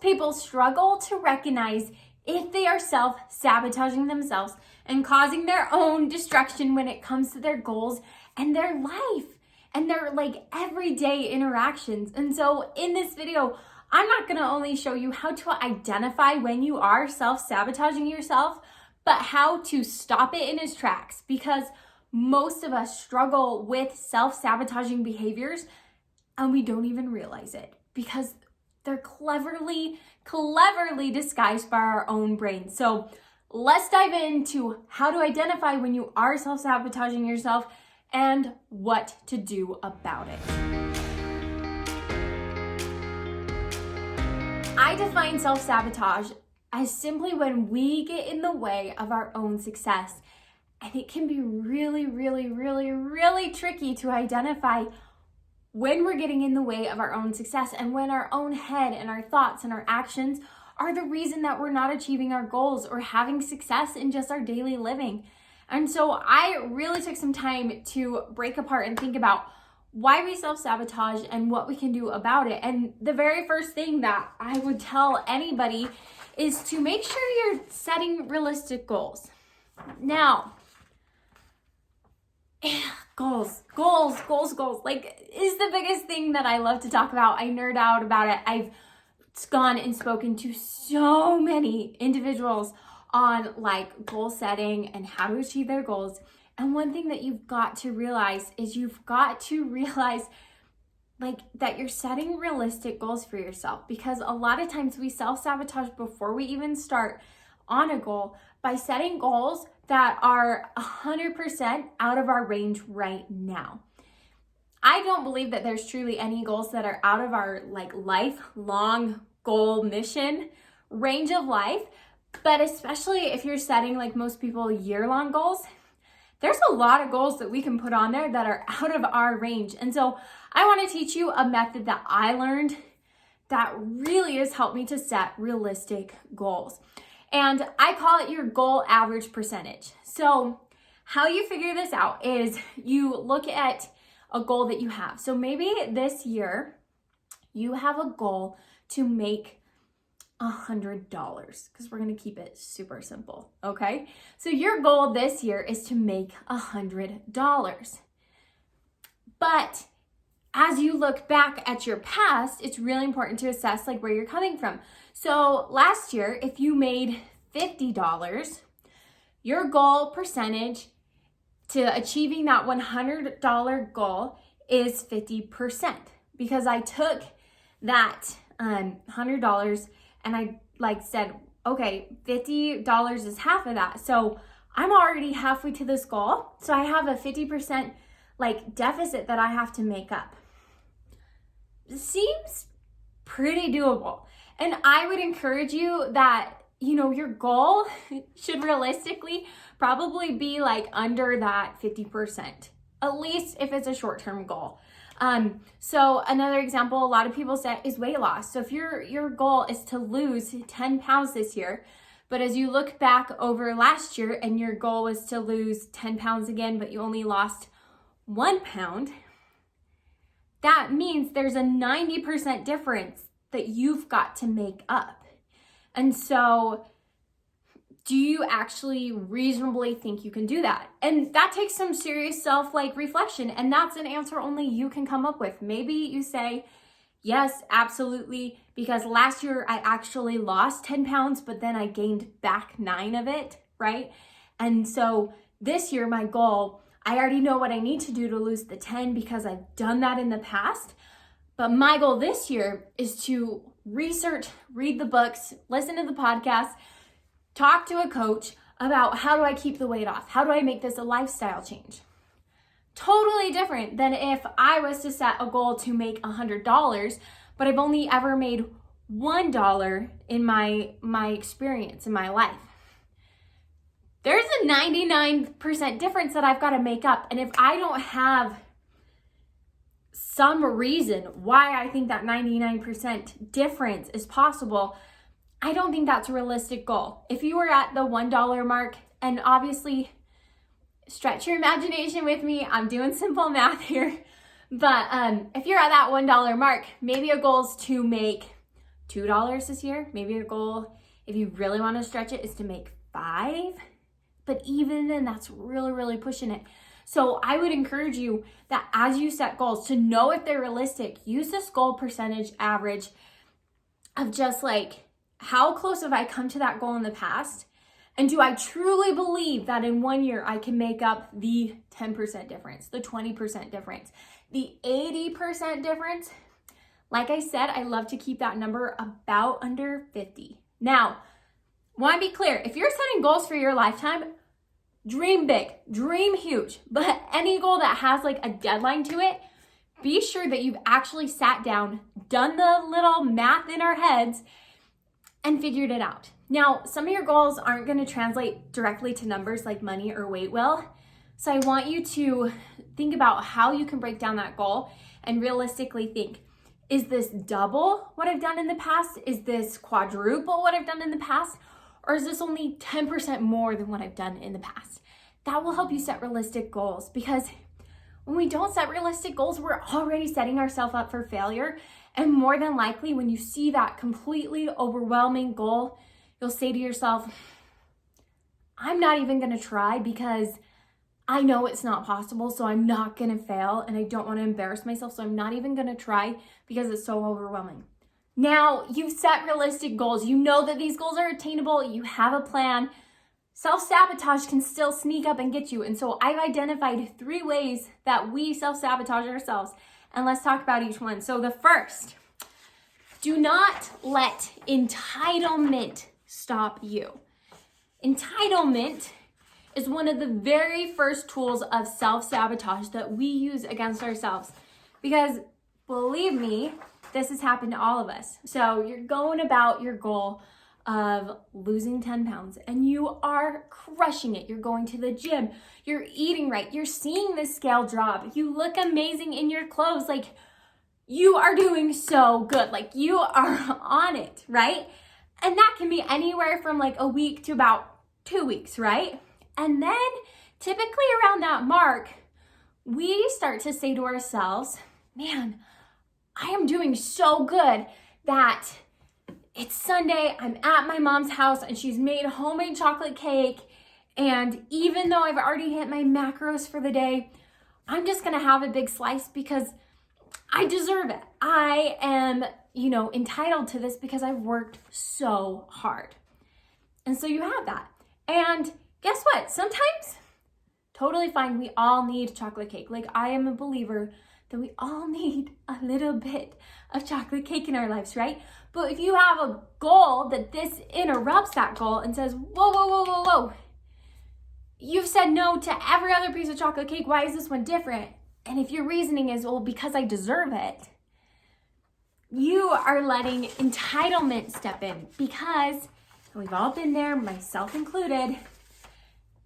people struggle to recognize if they are self-sabotaging themselves and causing their own destruction when it comes to their goals and their life and their like everyday interactions. And so in this video, I'm not gonna only show you how to identify when you are self-sabotaging yourself, but how to stop it in its tracks, because most of us struggle with self-sabotaging behaviors and we don't even realize it because they're cleverly disguised by our own brain. So let's dive into how to identify when you are self-sabotaging yourself and what to do about it. I define self-sabotage as simply when we get in the way of our own success. And it can be really tricky to identify when we're getting in the way of our own success and when our own head and our thoughts and our actions are the reason that we're not achieving our goals or having success in just our daily living. And so I really took some time to break apart and think about why we self-sabotage and what we can do about it. And the very first thing that I would tell anybody is to make sure you're setting realistic goals. Now, goals, like, is the biggest thing that I love to talk about. I nerd out about it. I've gone and spoken to so many individuals on like goal setting and how to achieve their goals. And one thing that you've got to realize is like that you're setting realistic goals for yourself, because a lot of times we self-sabotage before we even start on a goal by setting goals that are 100% out of our range right now. I don't believe that there's truly any goals that are out of our like lifelong goal mission range of life, but especially if you're setting, like most people, year-long goals, there's a lot of goals that we can put on there that are out of our range. And so I want to teach you a method that I learned that really has helped me to set realistic goals. And I call it your goal average percentage. So how you figure this out is you look at a goal that you have. So maybe this year you have a goal to make $100, because we're going to keep it super simple. Okay. So your goal this year is to make $100. But as you look back at your past, it's really important to assess like where you're coming from. So last year, if you made $50, your goal percentage to achieving that $100 goal is 50%, because I took that $100 and I like said, okay, $50 is half of that. So I'm already halfway to this goal. So I have a 50% like deficit that I have to make up. Seems pretty doable. And I would encourage you that, you know, your goal should realistically probably be like under that 50%, at least if it's a short-term goal. So another example a lot of people set is weight loss. So if your goal is to lose 10 pounds this year, but as you look back over last year and your goal was to lose 10 pounds again, but you only lost 1 pound, that means there's a 90% difference that you've got to make up. And so do you actually reasonably think you can do that? And that takes some serious reflection. And that's an answer only you can come up with. Maybe you say, yes, absolutely, because last year I actually lost 10 pounds, but then I gained back 9 of it, right? And so this year, my goal, I already know what I need to do to lose the 10 because I've done that in the past. But my goal this year is to research, read the books, listen to the podcasts, talk to a coach about how do I keep the weight off? How do I make this a lifestyle change? Totally different than if I was to set a goal to make $100, but I've only ever made $1 in my experience in my life. There's a 99% difference that I've got to make up. And if I don't have some reason why I think that 99% difference is possible, I don't think that's a realistic goal. If you were at the $1 mark, and obviously stretch your imagination with me, I'm doing simple math here, but if you're at that $1 mark, maybe a goal is to make $2 this year. Maybe your goal, if you really want to stretch it, is to make 5. But even then, that's really, really pushing it. So I would encourage you that as you set goals, to know if they're realistic, use this goal percentage average of just like, how close have I come to that goal in the past? And do I truly believe that in 1 year I can make up the 10% difference, the 20% difference, the 80% difference? Like I said, I love to keep that number about under 50. Now, want to be clear, if you're setting goals for your lifetime, dream big, dream huge, but any goal that has like a deadline to it, be sure that you've actually sat down, done the little math in our heads, and figured it out. Now, some of your goals aren't going to translate directly to numbers like money or weight will. So I want you to think about how you can break down that goal and realistically think, is this double what I've done in the past? Is this quadruple what I've done in the past? Or is this only 10% more than what I've done in the past? That will help you set realistic goals, because when we don't set realistic goals, we're already setting ourselves up for failure. And more than likely, when you see that completely overwhelming goal, you'll say to yourself, I'm not even going to try because I know it's not possible, so I'm not going to fail, and I don't want to embarrass myself, so I'm not even going to try because it's so overwhelming. Now, you've set realistic goals. You know that these goals are attainable. You have a plan. Self-sabotage can still sneak up and get you. And so I've identified 3 ways that we self-sabotage ourselves. And let's talk about each one. So the first, do not let entitlement stop you. Entitlement is one of the very first tools of self-sabotage that we use against ourselves. Because believe me, this has happened to all of us. So you're going about your goal of losing 10 pounds and you are crushing it. You're going to the gym, you're eating right, you're seeing the scale drop, you look amazing in your clothes, like you are doing so good, like you are on it, right? And that can be anywhere from like a week to about 2 weeks, right? And then typically around that mark, we start to say to ourselves, man, I am doing so good that it's Sunday, I'm at my mom's house and she's made homemade chocolate cake. And even though I've already hit my macros for the day, I'm just gonna have a big slice because I deserve it. I am, entitled to this because I've worked so hard. And so you have that. And guess what? Sometimes, totally fine, we all need chocolate cake. Like, I am a believer that we all need a little bit of chocolate cake in our lives, right? But if you have a goal that this interrupts that goal and says, whoa, whoa, whoa, whoa, whoa, you've said no to every other piece of chocolate cake, why is this one different? And if your reasoning is, well, because I deserve it, you are letting entitlement step in, because we've all been there, myself included,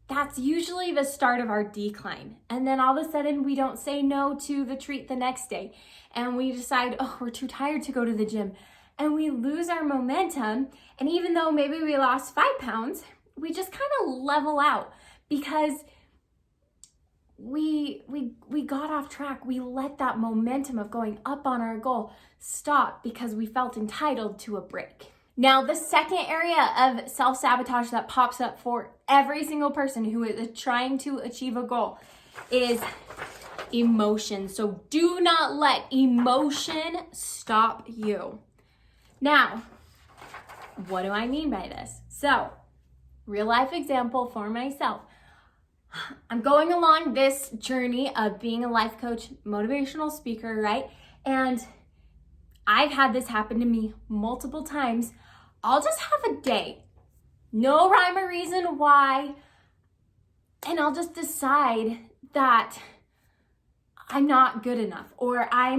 that's usually the start of our decline. And then all of a sudden we don't say no to the treat the next day. And we decide, oh, we're too tired to go to the gym. And we lose our momentum. And even though maybe we lost 5 pounds, we just kind of level out because we got off track. We let that momentum of going up on our goal stop because we felt entitled to a break. Now, the second area of self-sabotage that pops up for every single person who is trying to achieve a goal is emotion. So do not let emotion stop you. Now, what do I mean by this? So, real life example for myself. I'm going along this journey of being a life coach, motivational speaker, right? And I've had this happen to me multiple times. I'll just have a day, no rhyme or reason why, and I'll just decide that I'm not good enough, or I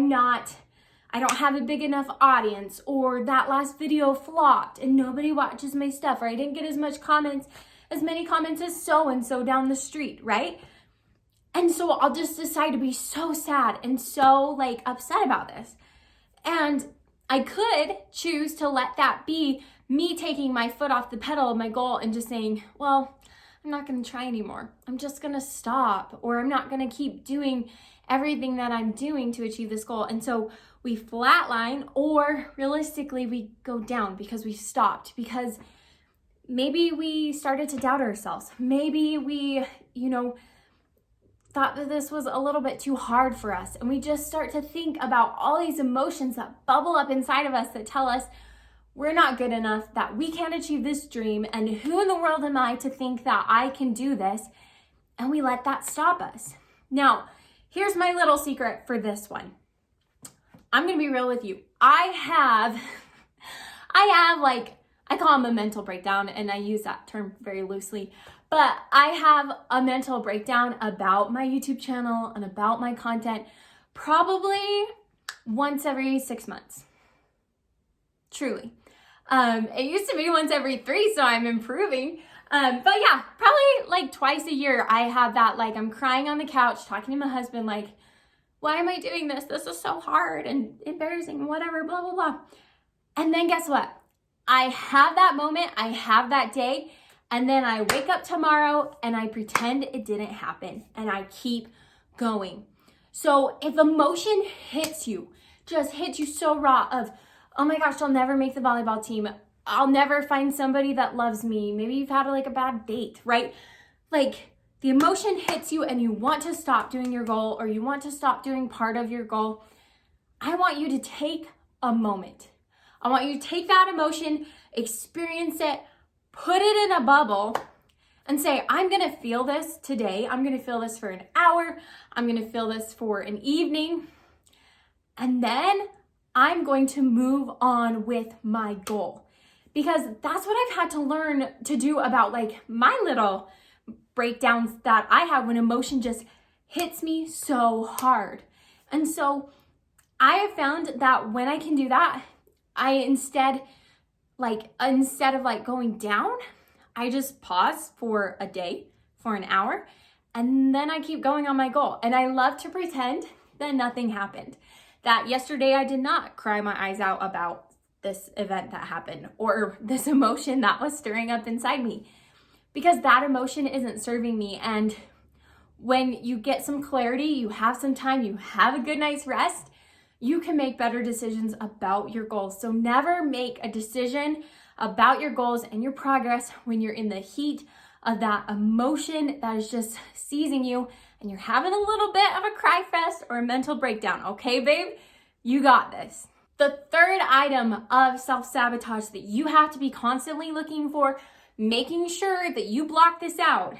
don't have a big enough audience, or that last video flopped and nobody watches my stuff, or I didn't get as many comments as so-and-so down the street, right? And so I'll just decide to be so sad and so upset about this. And I could choose to let that be me taking my foot off the pedal of my goal and just saying, well, I'm not going to try anymore. I'm just going to stop, or I'm not going to keep doing everything that I'm doing to achieve this goal. And so we flatline, or realistically, we go down because we stopped, because maybe we started to doubt ourselves. Maybe we, thought that this was a little bit too hard for us. And we just start to think about all these emotions that bubble up inside of us that tell us we're not good enough, that we can't achieve this dream, and who in the world am I to think that I can do this? And we let that stop us. Now, here's my little secret for this one. I'm gonna be real with you. I have I call them a mental breakdown, and I use that term very loosely, but I have a mental breakdown about my YouTube channel and about my content probably once every 6 months. Truly. It used to be once every 3, so I'm improving. But yeah, probably like twice a year I have that, like I'm crying on the couch talking to my husband like, why am I doing this? This is so hard and embarrassing and whatever, blah, blah, blah. And then guess what? I have that moment, I have that day, and then I wake up tomorrow and I pretend it didn't happen and I keep going. So if emotion hits you, just hits you so raw of, oh my gosh, I'll never make the volleyball team. I'll never find somebody that loves me. Maybe you've had like a bad date, right? Like the emotion hits you and you want to stop doing your goal, or you want to stop doing part of your goal. I want you to take a moment. I want you to take that emotion, experience it, put it in a bubble, and say, I'm gonna feel this today. I'm gonna feel this for an hour. I'm gonna feel this for an evening. And then I'm going to move on with my goal. Because that's what I've had to learn to do about like my little breakdowns that I have when emotion just hits me so hard. And so I have found that when I can do that, I instead of like going down, I just pause for a day, for an hour, and then I keep going on my goal. And I love to pretend that nothing happened. That yesterday I did not cry my eyes out about this event that happened or this emotion that was stirring up inside me, because that emotion isn't serving me. And when you get some clarity, you have some time, you have a good night's rest, you can make better decisions about your goals. So never make a decision about your goals and your progress when you're in the heat of that emotion that is just seizing you and you're having a little bit of a cry fest or a mental breakdown. Okay, babe? You got this. The third item of self-sabotage that you have to be constantly looking for, making sure that you block this out,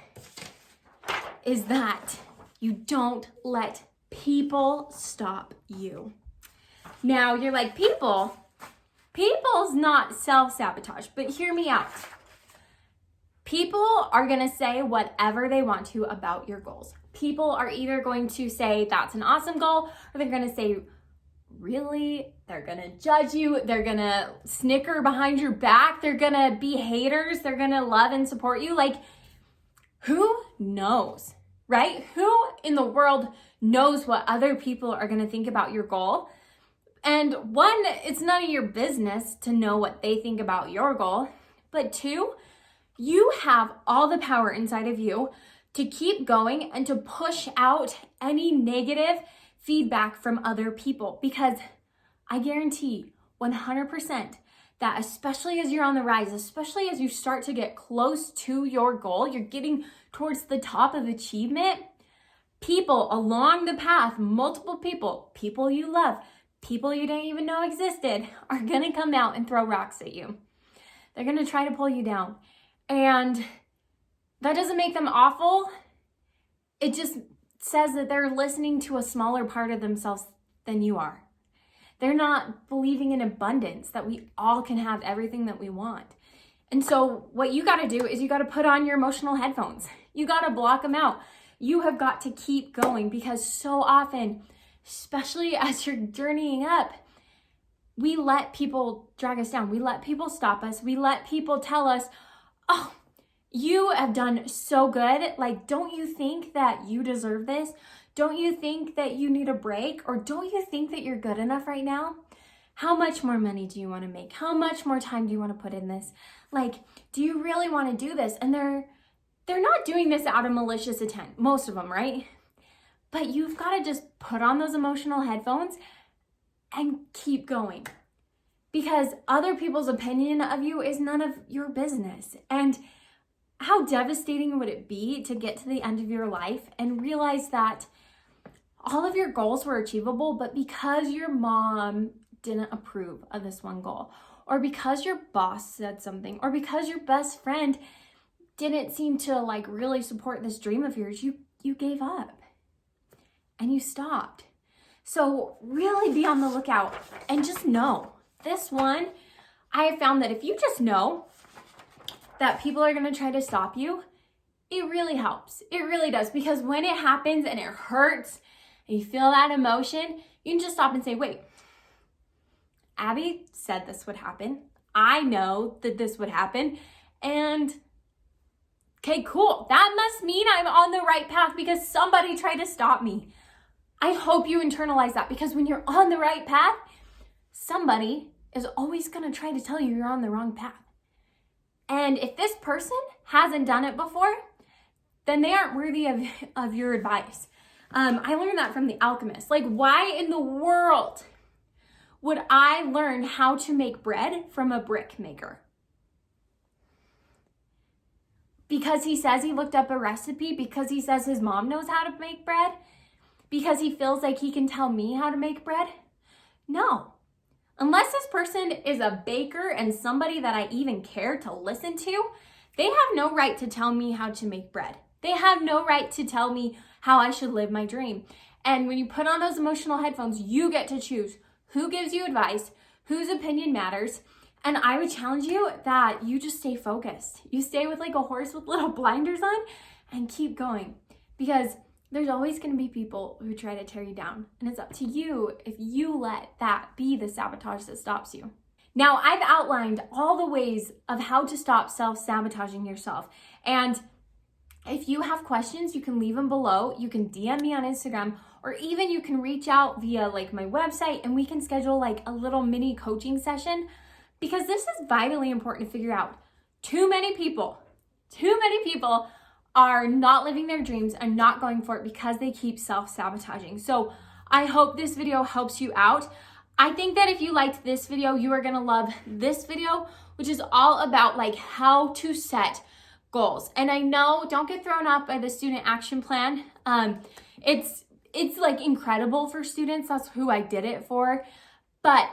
is that you don't let people stop you. Now, you're like, people's not self-sabotage, but hear me out. People are going to say whatever they want to about your goals. People are either going to say that's an awesome goal, or they're going to say, really? They're going to judge you. They're going to snicker behind your back. They're going to be haters. They're going to love and support you. Like, who knows, right? Who in the world knows what other people are going to think about your goal? And one, it's none of your business to know what they think about your goal. But two, you have all the power inside of you to keep going and to push out any negative feedback from other people. Because I guarantee 100% that especially as you're on the rise, especially as you start to get close to your goal, you're getting towards the top of achievement, people along the path, multiple people you love, people you didn't even know existed, are gonna come out and throw rocks at you. They're gonna try to pull you down. And that doesn't make them awful. It just says that they're listening to a smaller part of themselves than you are. They're not believing in abundance, that we all can have everything that we want. And so what you gotta do is you gotta put on your emotional headphones. You gotta block them out. You have got to keep going, because so often, especially as you're journeying up, we let people drag us down. We let people stop us. We let people tell us, oh, you have done so good. Like, don't you think that you deserve this? Don't you think that you need a break? Or don't you think that you're good enough right now? How much more money do you want to make? How much more time do you want to put in this? Like, do you really want to do this? And they're not doing this out of malicious intent, most of them, right? But you've got to just put on those emotional headphones and keep going. Because other people's opinion of you is none of your business. And how devastating would it be to get to the end of your life and realize that all of your goals were achievable, but because your mom didn't approve of this one goal, or because your boss said something, or because your best friend didn't seem to like really support this dream of yours, you gave up and you stopped. So really be on the lookout and just know this one. I have found that if you just know that people are going to try to stop you, it really helps. It really does, because when it happens and it hurts and you feel that emotion, you can just stop and say, wait, Abby said this would happen. I know that this would happen. And okay, cool. That must mean I'm on the right path because somebody tried to stop me. I hope you internalize that, because when you're on the right path, somebody is always going to try to tell you you're on the wrong path. And if this person hasn't done it before, then they aren't worthy of your advice. I learned that from The Alchemist. Like, why in the world would I learn how to make bread from a brick maker? Because he says he looked up a recipe? Because he says his mom knows how to make bread? Because he feels like he can tell me how to make bread? No. Unless this person is a baker and somebody that I even care to listen to, they have no right to tell me how to make bread. They have no right to tell me how I should live my dream. And when you put on those emotional headphones, you get to choose who gives you advice, whose opinion matters. And I would challenge you that you just stay focused. You stay with like a horse with little blinders on and keep going, because there's always going to be people who try to tear you down. And it's up to you if you let that be the sabotage that stops you. Now, I've outlined all the ways of how to stop self-sabotaging yourself. And if you have questions, you can leave them below. You can DM me on Instagram, or even you can reach out via like my website and we can schedule like a little mini coaching session, because this is vitally important to figure out. Too many people are not living their dreams and not going for it because they keep self-sabotaging. So I hope this video helps you out. I think that if you liked this video, you are gonna love this video, which is all about like how to set goals. And I know, don't get thrown off by the student action plan. It's like incredible for students. That's who I did it for. But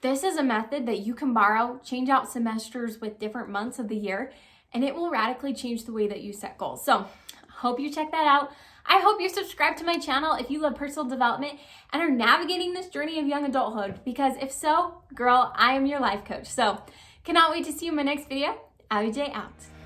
this is a method that you can borrow, change out semesters with different months of the year, and it will radically change the way that you set goals. So hope you check that out. I hope you subscribe to my channel if you love personal development and are navigating this journey of young adulthood, because if so, girl, I am your life coach. So cannot wait to see you in my next video. Abby J out.